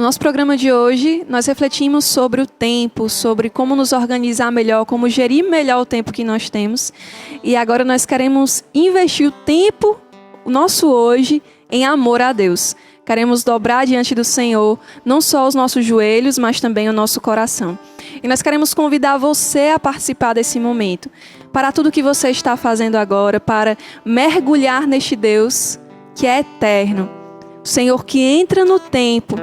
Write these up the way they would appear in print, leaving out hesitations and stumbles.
No nosso programa de hoje, nós refletimos sobre o tempo, sobre como nos organizar melhor, como gerir melhor o tempo que nós temos. E agora nós queremos investir o tempo, o nosso hoje, em amor a Deus. Queremos dobrar diante do Senhor, não só os nossos joelhos, mas também o nosso coração. E nós queremos convidar você a participar desse momento. Para tudo que você está fazendo agora, para mergulhar neste Deus que é eterno. O Senhor que entra no tempo,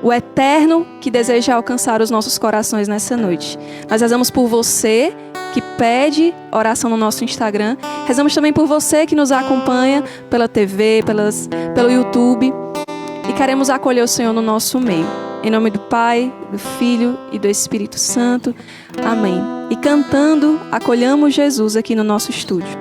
o eterno que deseja alcançar os nossos corações nessa noite. Nós rezamos por você que pede oração no nosso Instagram. Rezamos também por você que nos acompanha pela TV, pelo YouTube. E queremos acolher o Senhor no nosso meio. Em nome do Pai, do Filho e do Espírito Santo. Amém. E cantando, acolhamos Jesus aqui no nosso estúdio.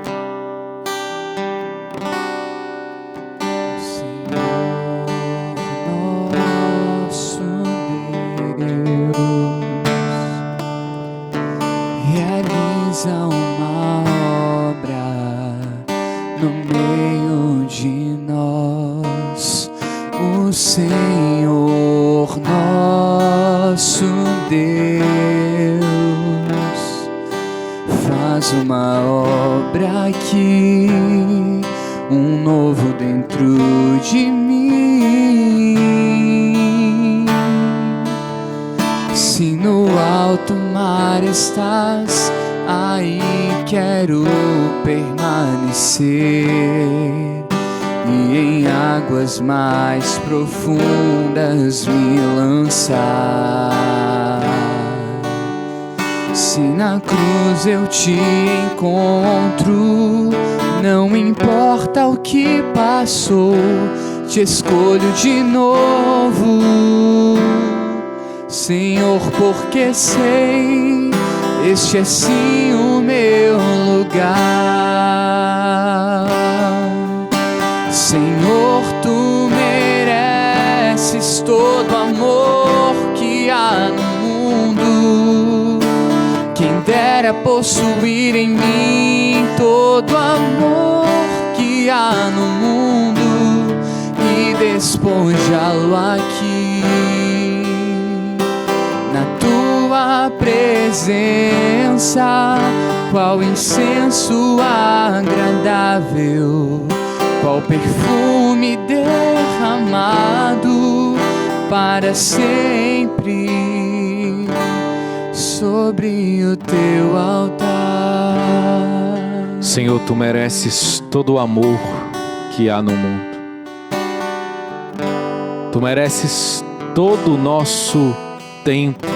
Uma obra no meio de nós, o Senhor nosso Deus faz uma obra aqui, um novo dentro de mim. Se no alto mar estás, aí quero permanecer e em águas mais profundas me lançar. Se na cruz eu te encontro, não importa o que passou, te escolho de novo, Senhor, porque sei este é sim o meu lugar. Senhor, tu mereces todo amor que há no mundo. Quem dera possuir em mim todo amor que há no mundo e despojá-lo aqui na tua presença. Qual incenso agradável, qual perfume derramado para sempre sobre o teu altar. Senhor, tu mereces todo o amor que há no mundo. Tu mereces todo o nosso tempo.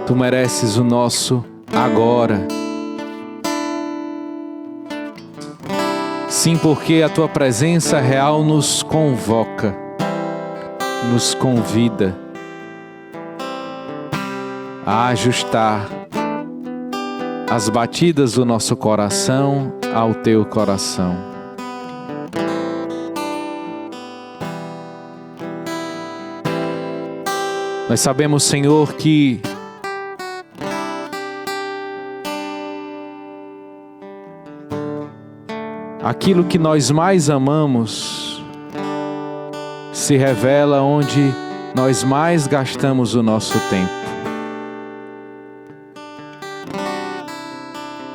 Tu mereces o nosso agora. Sim, porque a tua presença real nos convoca, nos convida a ajustar as batidas do nosso coração ao teu coração. Nós sabemos, Senhor, que aquilo que nós mais amamos se revela onde nós mais gastamos o nosso tempo.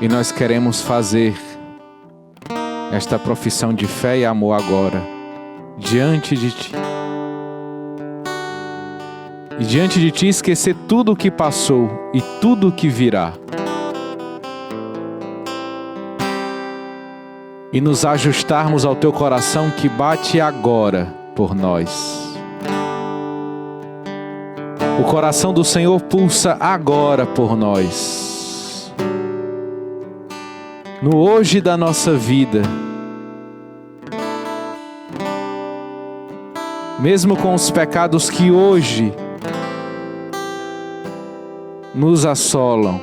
E nós queremos fazer esta profissão de fé e amor agora, diante de Ti. E diante de Ti esquecer tudo o que passou e tudo o que virá. E nos ajustarmos ao Teu coração que bate agora por nós. O coração do Senhor pulsa agora por nós. No hoje da nossa vida, mesmo com os pecados que hoje nos assolam,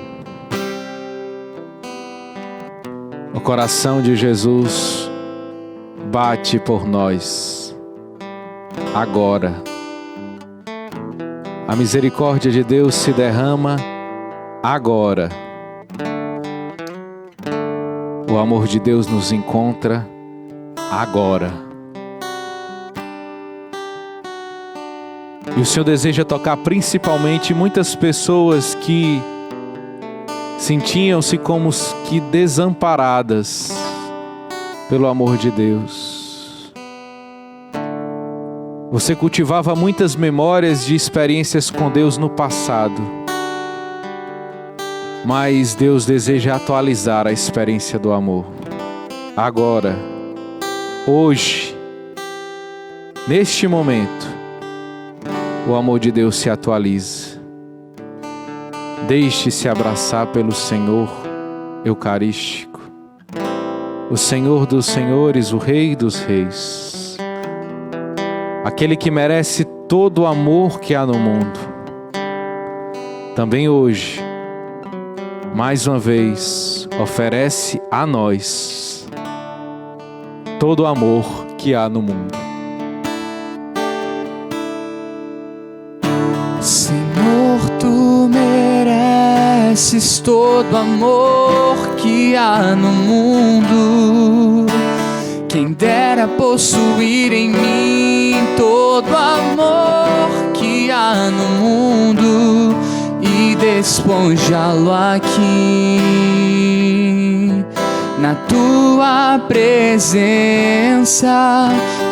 o coração de Jesus bate por nós agora. A misericórdia de Deus se derrama agora. O amor de Deus nos encontra agora. E o Senhor deseja tocar principalmente muitas pessoas que sentiam-se como que desamparadas pelo amor de Deus. Você cultivava muitas memórias de experiências com Deus no passado, mas Deus deseja atualizar a experiência do amor. Agora, hoje, neste momento, o amor de Deus se atualiza. Deixe-se abraçar pelo Senhor Eucarístico, o Senhor dos Senhores, o Rei dos Reis, aquele que merece todo o amor que há no mundo. Também hoje, mais uma vez, oferece a nós todo o amor que há no mundo. Senhor, tu mereces todo amor que há no mundo. Quem dera possuir em mim todo amor que há no mundo e despojá-lo aqui na tua presença.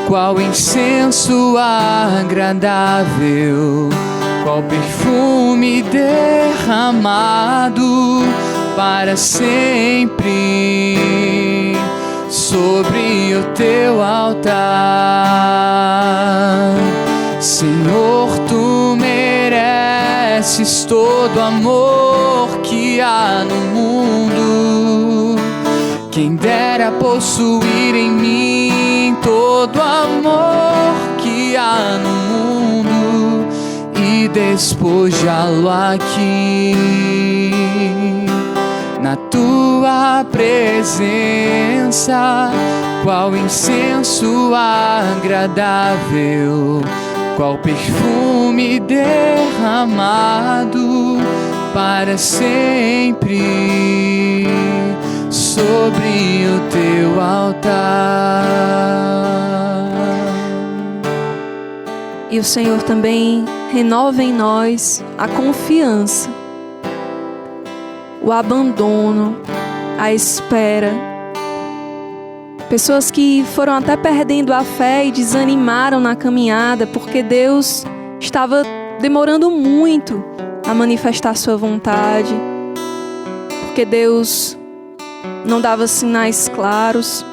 Qual incenso agradável, qual perfume derramado para sempre sobre o teu altar. Senhor, tu mereces todo amor que há no mundo. Quem dera possuir em mim todo amor que há no mundo e despojá-lo aqui na tua presença. Qual incenso agradável, qual perfume derramado para sempre sobre o teu altar. E o Senhor também renova em nós a confiança, o abandono, a espera. Pessoas que foram até perdendo a fé e desanimaram na caminhada porque Deus estava demorando muito a manifestar sua vontade, porque Deus não dava sinais claros.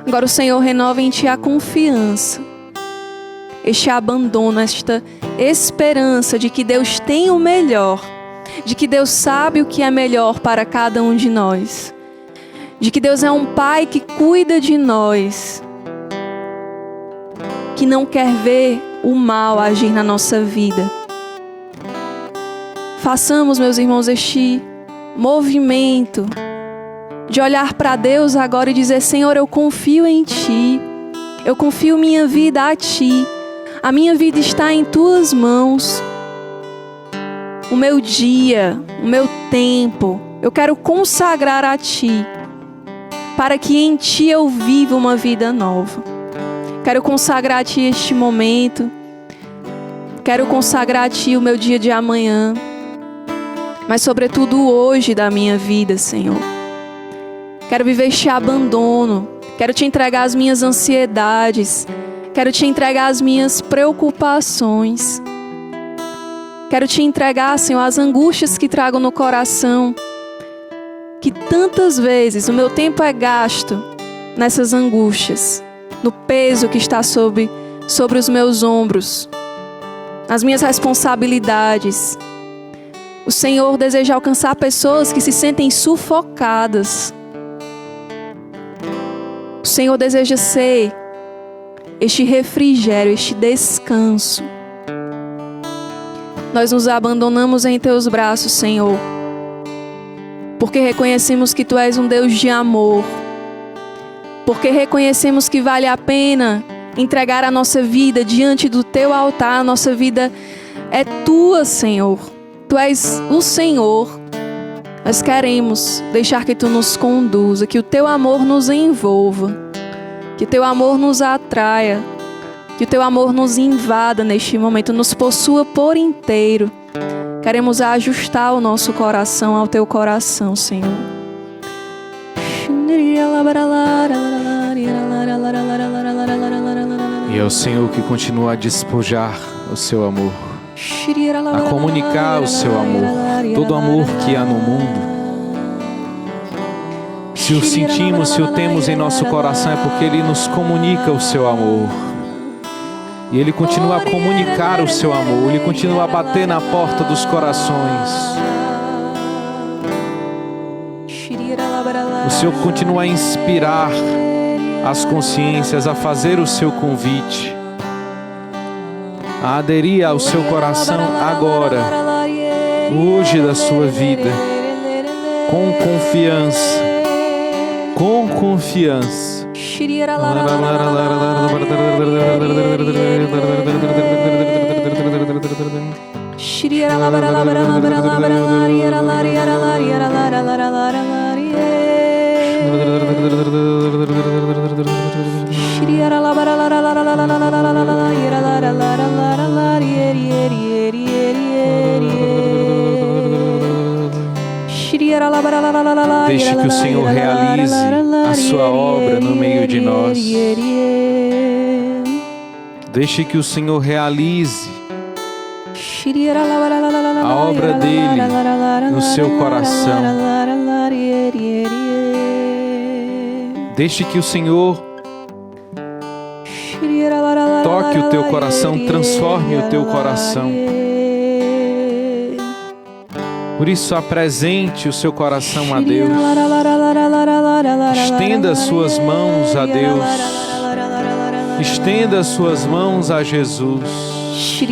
Agora o Senhor renova em ti a confiança, este abandono, esta esperança de que Deus tem o melhor, de que Deus sabe o que é melhor para cada um de nós, de que Deus é um Pai que cuida de nós, que não quer ver o mal agir na nossa vida. Façamos, meus irmãos, este movimento de olhar para Deus agora e dizer: Senhor, eu confio em Ti, eu confio minha vida a Ti, a minha vida está em Tuas mãos. O meu dia, o meu tempo, eu quero consagrar a Ti, para que em Ti eu viva uma vida nova. Quero consagrar a Ti este momento, quero consagrar a Ti o meu dia de amanhã, mas sobretudo hoje da minha vida, Senhor. Quero viver este abandono, quero Te entregar as minhas ansiedades, quero Te entregar as minhas preocupações, quero Te entregar, Senhor, as angústias que trago no coração, que tantas vezes o meu tempo é gasto nessas angústias, no peso que está sobre os meus ombros, nas minhas responsabilidades. O Senhor deseja alcançar pessoas que se sentem sufocadas. O Senhor deseja ser este refrigério, este descanso. Nós nos abandonamos em Teus braços, Senhor, porque reconhecemos que Tu és um Deus de amor, porque reconhecemos que vale a pena entregar a nossa vida diante do Teu altar. A nossa vida é Tua, Senhor. Tu és o Senhor. Nós queremos deixar que Tu nos conduza, que o Teu amor nos envolva, que Teu amor nos atraia, Que o Teu amor nos invada neste momento, nos possua por inteiro. Queremos ajustar o nosso coração ao Teu coração, Senhor. E é o Senhor que continua a despojar o Seu amor, a comunicar o Seu amor, todo amor que há no mundo. Se o sentimos, se o temos em nosso coração, é porque Ele nos comunica o Seu amor. E Ele continua a comunicar o Seu amor, Ele continua a bater na porta dos corações. O Senhor continua a inspirar as consciências, a fazer o Seu convite, a aderir ao seu coração agora, hoje da sua vida, com confiança, com confiança. Deixe que o Senhor realize a sua obra no meio de nós. Deixe que o Senhor realize a obra dele no seu coração. Deixe que o Senhor toque o teu coração, transforme o teu coração. Por isso, apresente o seu coração a Deus. Estenda as suas mãos a Deus. Estenda as suas mãos a Jesus. E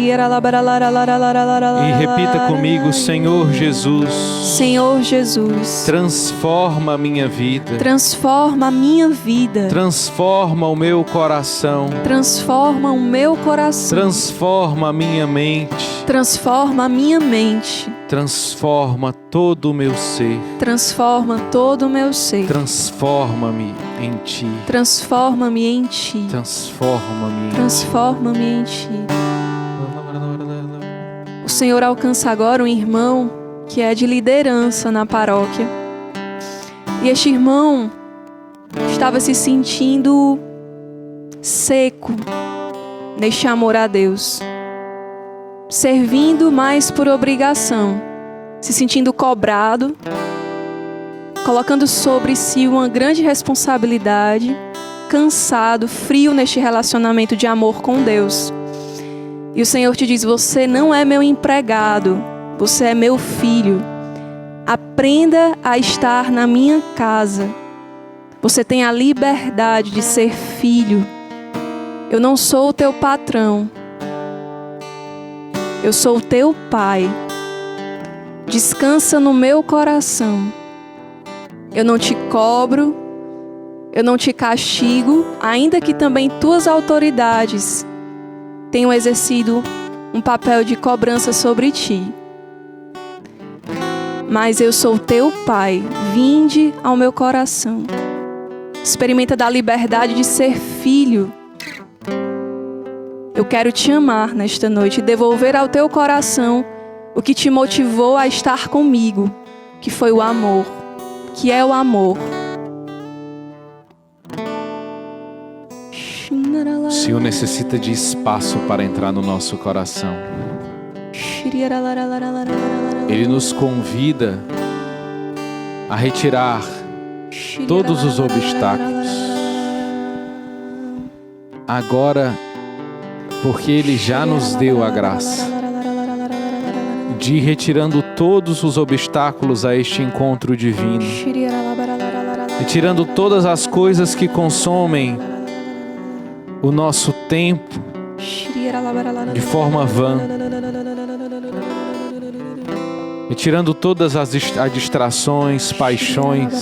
repita comigo: Senhor Jesus. Senhor Jesus. Transforma a minha vida. Transforma a minha vida. Transforma o meu coração. Transforma o meu coração. Transforma a minha mente. Transforma a minha mente. Transforma todo o meu ser. Transforma todo o meu ser. Transforma-me em Ti. Transforma-me em Ti. Transforma-me em Ti. Transforma-me em Ti. O Senhor alcança agora um irmão que é de liderança na paróquia. E este irmão estava se sentindo seco neste amor a Deus, servindo mais por obrigação, se sentindo cobrado, colocando sobre si uma grande responsabilidade, cansado, frio neste relacionamento de amor com Deus. E o Senhor te diz: você não é meu empregado, você é meu filho. Aprenda a estar na minha casa. Você tem a liberdade de ser filho. Eu não sou o teu patrão. Eu sou o teu pai. Descansa no meu coração. Eu não te cobro, eu não te castigo, ainda que também tuas autoridades tenham exercido um papel de cobrança sobre ti. Mas eu sou teu pai, vinde ao meu coração. Experimenta da liberdade de ser filho. Eu quero te amar nesta noite e devolver ao teu coração o que te motivou a estar comigo, que foi o amor, que é o amor. O Senhor necessita de espaço para entrar no nosso coração. Ele nos convida a retirar todos os obstáculos. Agora, porque Ele já nos deu a graça de ir retirando todos os obstáculos a este encontro divino, retirando todas as coisas que consomem o nosso tempo de forma vã, retirando todas as distrações, paixões,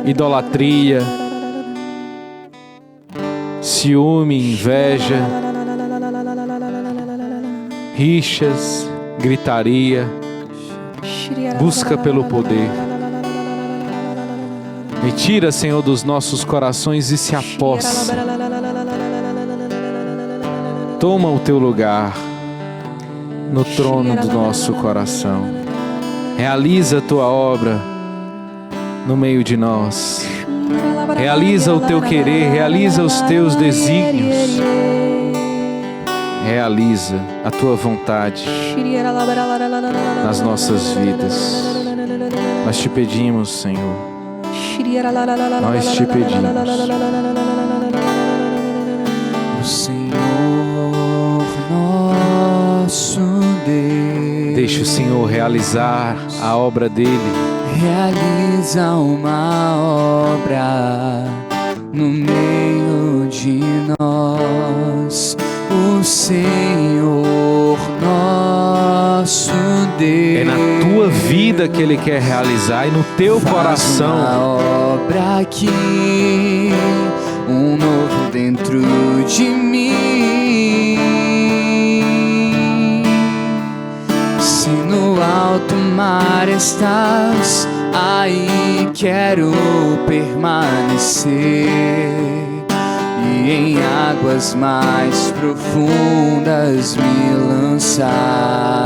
idolatria, ciúme, inveja, rixas, gritaria, busca pelo poder. Retira, Senhor, dos nossos corações e se apossa Toma o teu lugar no trono do nosso coração. Realiza a tua obra no meio de nós. Realiza o teu querer, realiza os teus desígnios. Realiza a tua vontade nas nossas vidas. Nós te pedimos, Senhor. Nós te pedimos. O Senhor nosso Deus. Deixa o Senhor realizar a obra dele. Realiza uma obra no meio de nós. O Senhor nosso Deus. É na tua vida que ele quer realizar e no teu coração. Uma obra aqui, um novo dentro de mim. Se no alto mar estás, aí quero permanecer. E em águas mais profundas me lançar.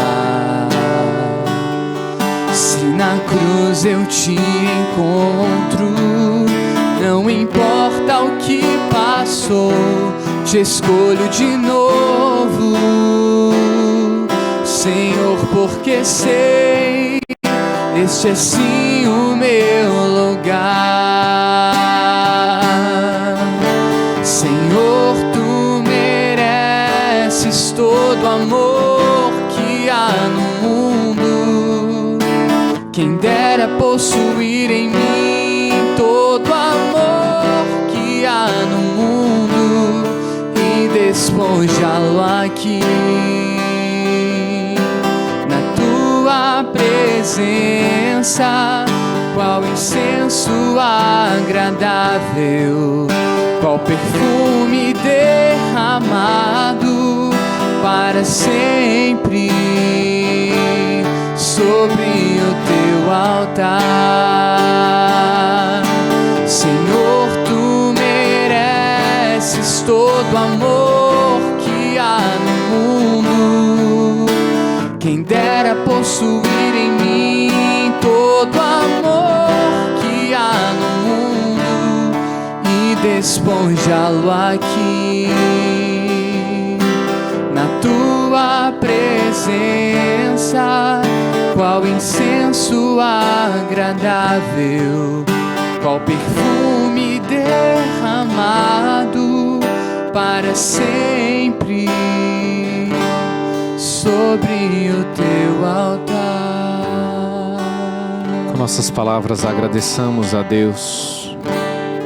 Se na cruz eu te encontro, não importa o que passou, te escolho de novo, Senhor, porque sei, este é sim o meu lugar. Senhor, tu mereces todo amor que há no mundo. Quem dera possuir em mim todo amor que há no mundo e despojá-lo aqui na tua presença. Qual incenso agradável, qual perfume derramado para sempre sobre o teu altar. Senhor, tu mereces todo amor que há no mundo. Quem dera possuir em mim todo amor que há no mundo e despojá-lo aqui na tua presença. Qual incenso agradável, qual perfume derramado para sempre sobre o teu altar. Com nossas palavras agradeçamos a Deus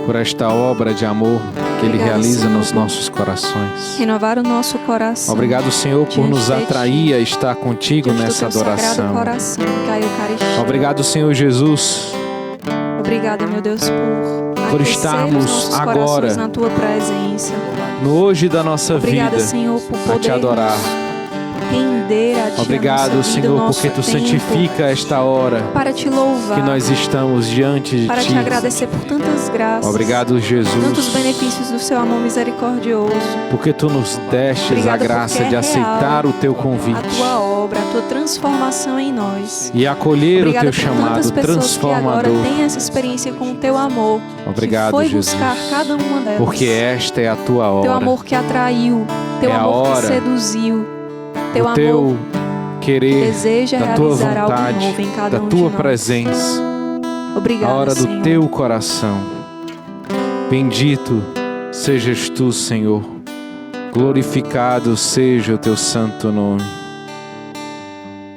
por esta obra de amor que Ele realiza nos nossos corações. Renovar o nosso coração. Obrigado, Senhor, por nos atrair a estar contigo nessa adoração. Obrigado, Senhor Jesus. Obrigada, meu Deus, por estarmos agora na tua presença. No hoje da nossa Obrigada, vida, Senhor, por a poder te adorar. Render a ti. Obrigado, Senhor, porque tu santifica esta hora para te louvar, que nós estamos diante de para ti. te agradecer por tantas graças. Obrigado, Jesus, tantos benefícios do seu amor misericordioso. Porque tu nos destes Obrigada a graça de aceitar o teu convite, a tua obra, a tua transformação em nós. E acolher Obrigada o teu chamado transformador. Que agora têm essa experiência com o teu amor. Obrigado, que foi Jesus, buscar cada uma delas. porque esta é a tua hora. Teu amor que atraiu, teu amor que seduziu, teu amor teu querer, deseja da tua realizar algo vontade, novo em cada da um tua de nós. presença, Obrigada, a hora do Senhor. teu coração. Bendito sejas tu, Senhor. Glorificado seja o teu santo nome.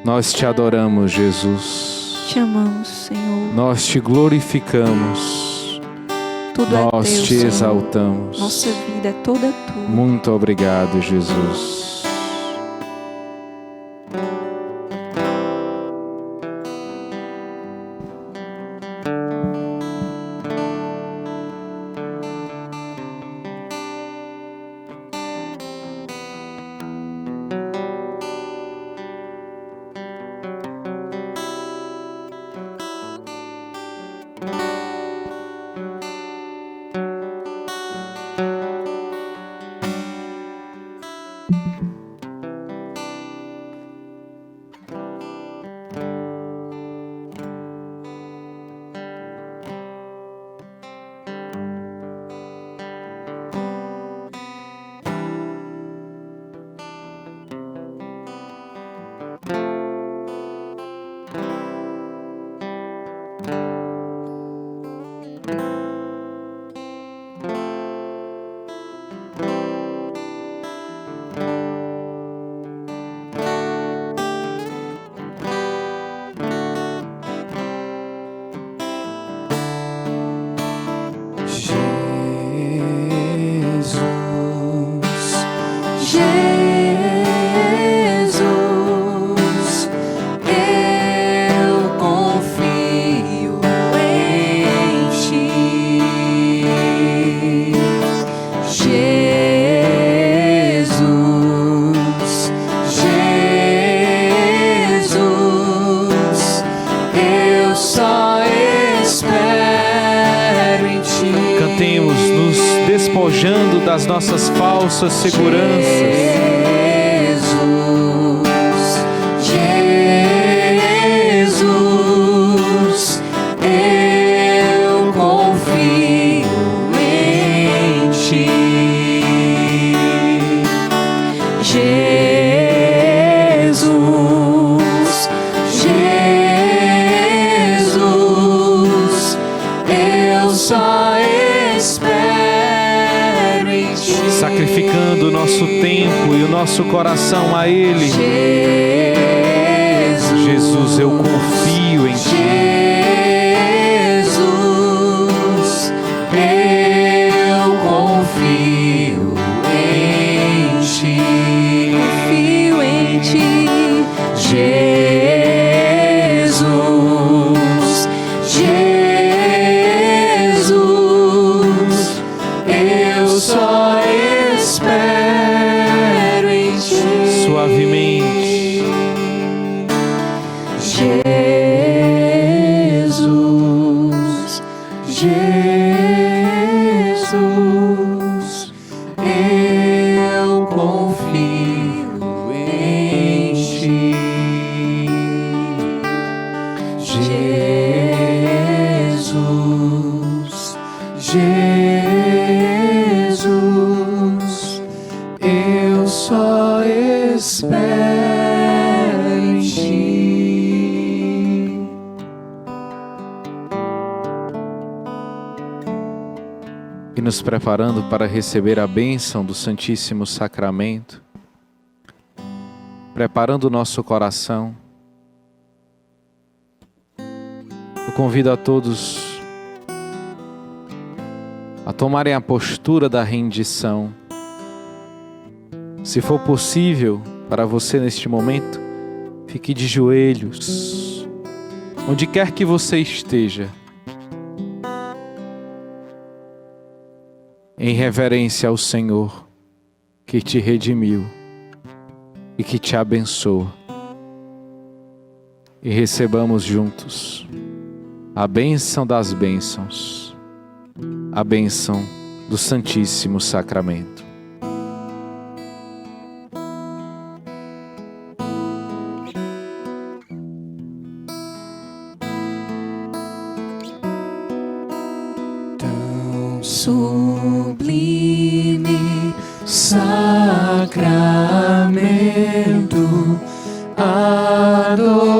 Nós te adoramos, Jesus. Te amamos, Senhor. Nós te glorificamos. Tudo é Nós teu, te Senhor. exaltamos. Nossa vida é toda tua. Muito obrigado, Jesus. despojando das nossas falsas seguranças. Jesus, eu confio em Ti. Jesus, Jesus, eu só espero em Ti. Sacrificando o nosso tempo e o nosso coração a Ele. Jesus, eu confio em Ti. Jesus, eu confio em Ti. Confio em Ti. Jesus, Jesus, eu só espero em Ti. Suavemente. Jesus, Jesus, eu confio em Ti. Jesus, Jesus, eu só espero em Ti. E nos preparando para receber a bênção do Santíssimo Sacramento, preparando o nosso coração, eu convido a todos a tomarem a postura da rendição. Se for possível para você neste momento, fique de joelhos, onde quer que você esteja, em reverência ao Senhor que te redimiu e que te abençoa. E recebamos juntos a bênção das bênçãos, a bênção do Santíssimo Sacramento. Tão sublime sacramento, adoremos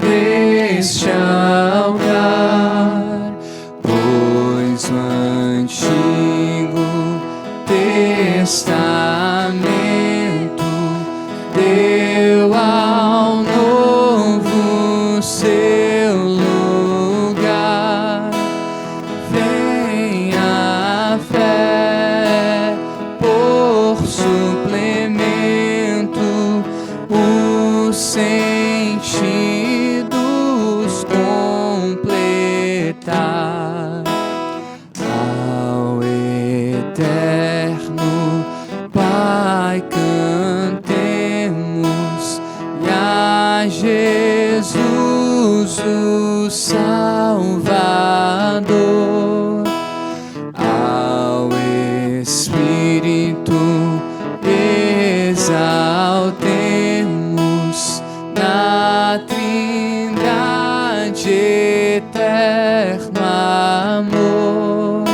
neste altar, pois o Antigo Testamento deu ao Novo seu lugar. Vem a fé por suplemento, os sentidos completar. Ao eterno Pai cantemos, e a Jesus o Salvador. Ao Espírito exaltemos, na Trindade eterno amor.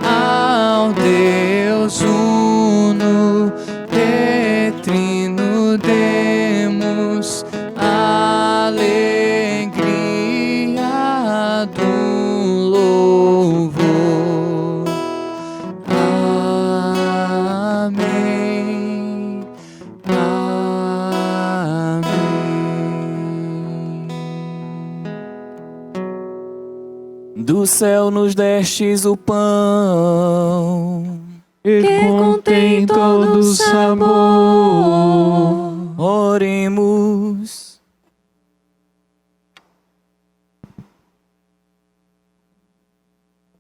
Ao Deus uno e trino demos alegria do louvor. Amém. Amém. Do céu nos destes o pão Que contém todo o sabor. Oremos.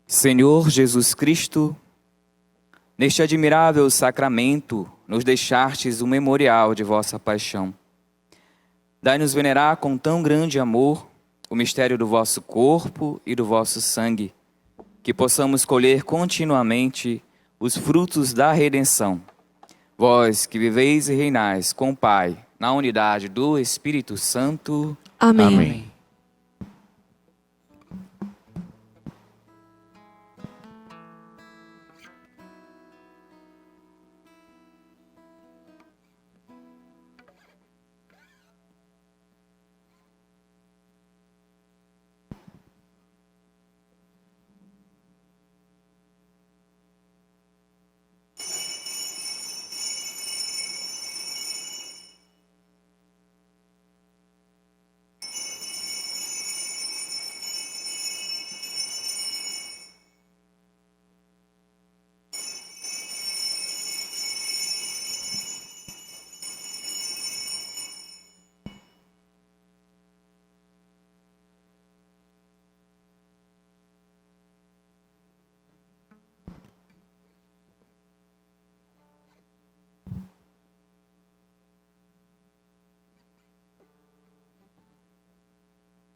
Senhor Jesus Cristo, neste admirável sacramento, nos deixastes o memorial de vossa paixão. Dai-nos venerar com tão grande amor o mistério do vosso corpo e do vosso sangue, que possamos colher continuamente os frutos da redenção. Vós que viveis e reinais com o Pai, na unidade do Espírito Santo. Amém. Amém.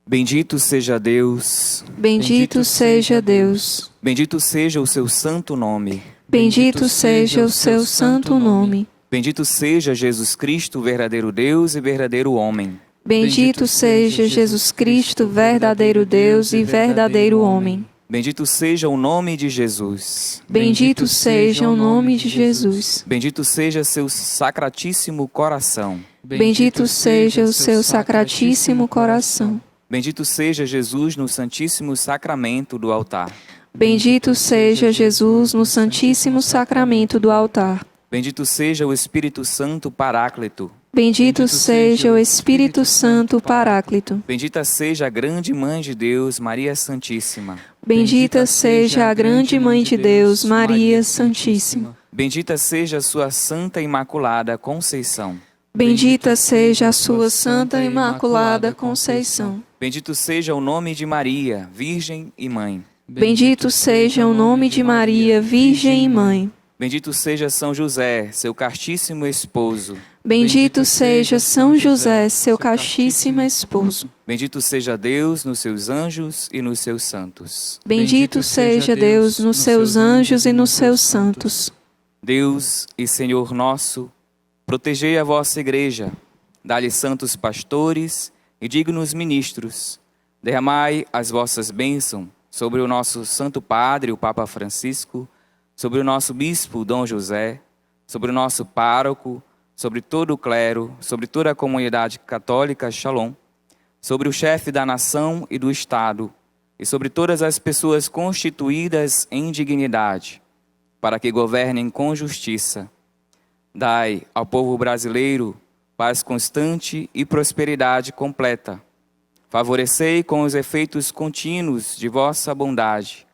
Bendito seja Deus, Bendito seja Deus. bendito seja o seu santo nome. Bendito seja o seu santo nome. Bendito seja Jesus Cristo, verdadeiro Deus e verdadeiro homem. Bendito seja Jesus Cristo, verdadeiro Deus e verdadeiro homem. Bendito seja o nome de Jesus. Bendito seja o nome de Jesus. Bendito seja seu sacratíssimo coração. Bendito seja o seu sacratíssimo coração. Bendito seja Jesus no santíssimo sacramento do altar. Bendito seja Jesus no santíssimo sacramento do altar. Bendito seja o Espírito Santo Paráclito. Bendito seja o Espírito Santo Paráclito. Bendita seja a grande Mãe de Deus, Maria Santíssima. Bendita seja a grande Mãe de Deus, Maria Santíssima. Bendita seja a sua Santa Imaculada Conceição. Bendita seja a sua Santa Imaculada Conceição. Bendito seja o nome de Maria, Virgem e Mãe. Bendito seja o nome de Maria, Virgem e Mãe. Bendito seja São José, seu castíssimo esposo. Bendito seja São José, seu castíssimo esposo. Bendito seja Deus nos seus anjos e nos seus santos. Bendito seja Deus nos seus anjos e nos seus santos. Deus e Senhor nosso, protegei a vossa igreja, dai-lhe santos pastores e dignos ministros. Derramai as vossas bênçãos sobre o nosso Santo Padre, o Papa Francisco, sobre o nosso Bispo Dom José, sobre o nosso pároco, sobre todo o clero, sobre toda a comunidade católica Shalom, sobre o chefe da nação e do Estado, e sobre todas as pessoas constituídas em dignidade, para que governem com justiça. Dai ao povo brasileiro paz constante e prosperidade completa. Favorecei com os efeitos contínuos de vossa bondade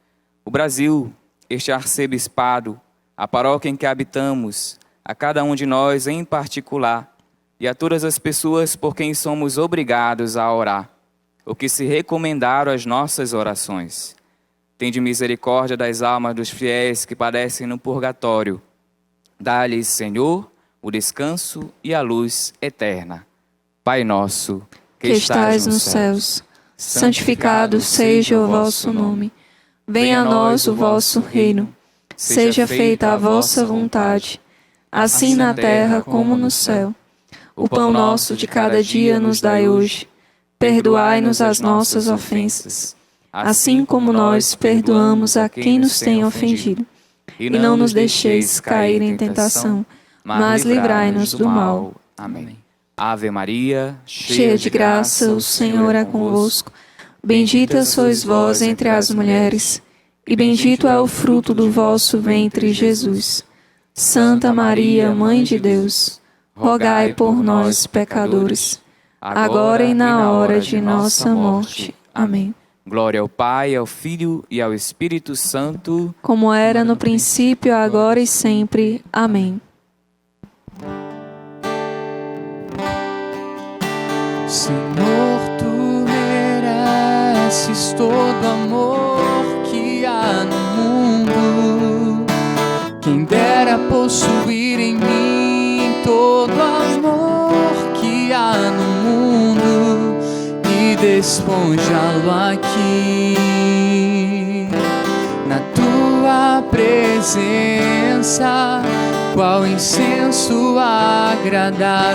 o Brasil, este arcebispado, a paróquia em que habitamos, a cada um de nós em particular, e a todas as pessoas por quem somos obrigados a orar, o que se recomendaram as nossas orações. Tende misericórdia das almas dos fiéis que padecem no purgatório. Dá-lhes, Senhor, o descanso e a luz eterna. Pai nosso, que estais nos céus, santificado seja o vosso nome. Venha a nós o vosso reino. Seja feita a vossa vontade, assim na terra como no céu. O pão nosso de cada dia nos dai hoje. Perdoai-nos as nossas ofensas, assim como nós perdoamos a quem nos tem ofendido. E não nos deixeis cair em tentação, mas livrai-nos do mal. Amém. Ave Maria, cheia de graça, o Senhor é convosco. Bendita sois vós entre as mulheres, e bendito é o fruto do vosso ventre, Jesus. Santa Maria, Mãe de Deus, rogai por nós, pecadores, agora e na hora de nossa morte. Amém. Glória ao Pai, ao Filho e ao Espírito Santo, como era no princípio, agora e sempre. Amém. Senhor, tu mereces todo amor que há no mundo. Quem dera possuir em mim todo amor que há no mundo e despojá-lo aqui na tua presença. Qual incenso agradável,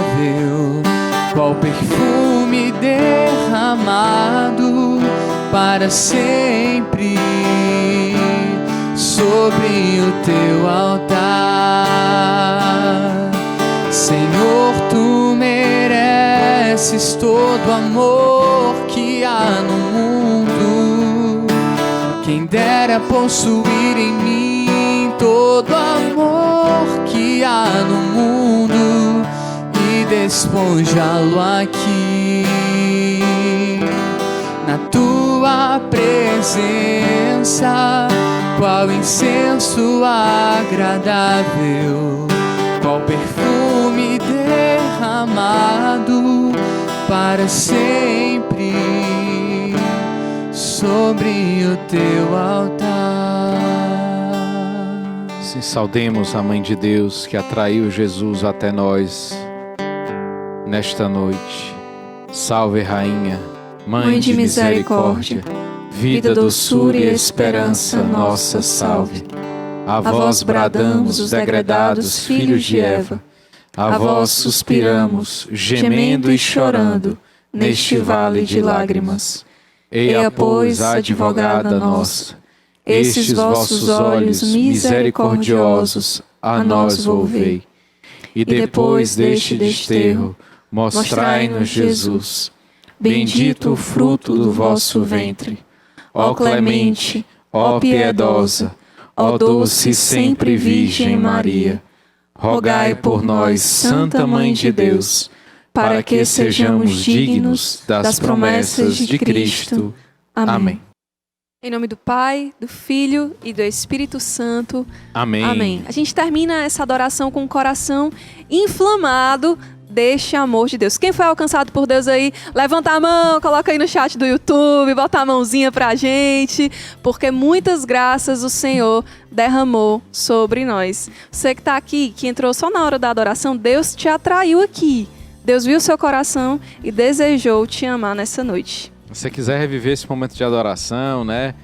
qual perfume derramado para sempre sobre o teu altar. Senhor, tu mereces todo amor que há no mundo. Quem dera possuir em mim todo amor que há no mundo e despojá-lo aqui na tua presença. Qual incenso agradável, qual perfume derramado para sempre sobre o teu altar. Sim, saudemos a Mãe de Deus que atraiu Jesus até nós nesta noite. Salve, Rainha, Mãe de misericórdia, vida, doçura e esperança, nossa salve. A vós bradamos os degredados filhos de Eva, a vós suspiramos, gemendo e chorando, neste vale de lágrimas. Eia, pois, advogada nossa, estes vossos olhos misericordiosos a nós volvei. E depois deste desterro, mostrai-nos Jesus, bendito o fruto do vosso ventre. Ó clemente, ó piedosa, ó doce e sempre Virgem Maria, rogai por nós, Santa Mãe de Deus, para que sejamos dignos das promessas de Cristo. Amém. Em nome do Pai, do Filho e do Espírito Santo. Amém. Amém. A gente termina essa adoração com o coração inflamado deste amor de Deus. Quem foi alcançado por Deus aí, levanta a mão, coloca aí no chat do YouTube, bota a mãozinha pra gente, porque muitas graças o Senhor derramou sobre nós. Você que tá aqui, que entrou só na hora da adoração, Deus te atraiu aqui. Deus viu o seu coração e desejou te amar nessa noite. Se você quiser reviver esse momento de adoração, né?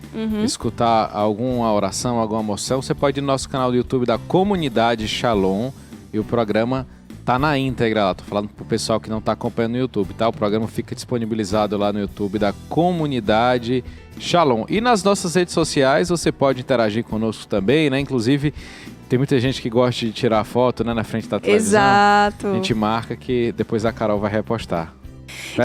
Escutar alguma oração, alguma emoção, você pode ir no nosso canal do YouTube da Comunidade Shalom e o programa tá na íntegra lá. Tô falando pro pessoal que não tá acompanhando no YouTube, tá? O programa fica disponibilizado lá no YouTube da Comunidade Shalom. E nas nossas redes sociais você pode interagir conosco também, né? Inclusive, tem muita gente que gosta de tirar foto, né, na frente da televisão. Exato. A gente marca que depois a Carol vai repostar.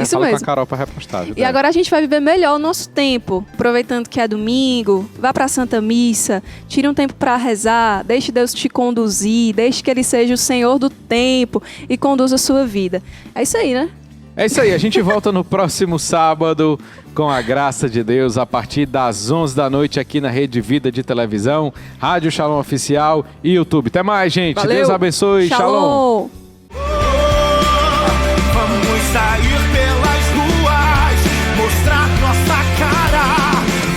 Isso Fala mesmo. com a Carol para repostar. Viu, E agora a gente vai viver melhor o nosso tempo, aproveitando que é domingo, vá para a Santa Missa, tire um tempo para rezar, deixe Deus te conduzir, deixe que Ele seja o Senhor do tempo e conduza a sua vida. É isso aí, né? É isso aí, a gente volta no próximo sábado, com a graça de Deus, a partir das 11 da noite aqui na Rede Vida de Televisão, Rádio Shalom Oficial e YouTube. Até mais, gente. Valeu. Deus abençoe. Shalom. Vamos sair pelas ruas, mostrar nossa cara.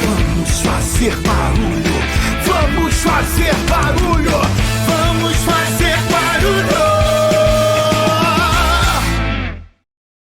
Vamos fazer barulho, vamos fazer barulho.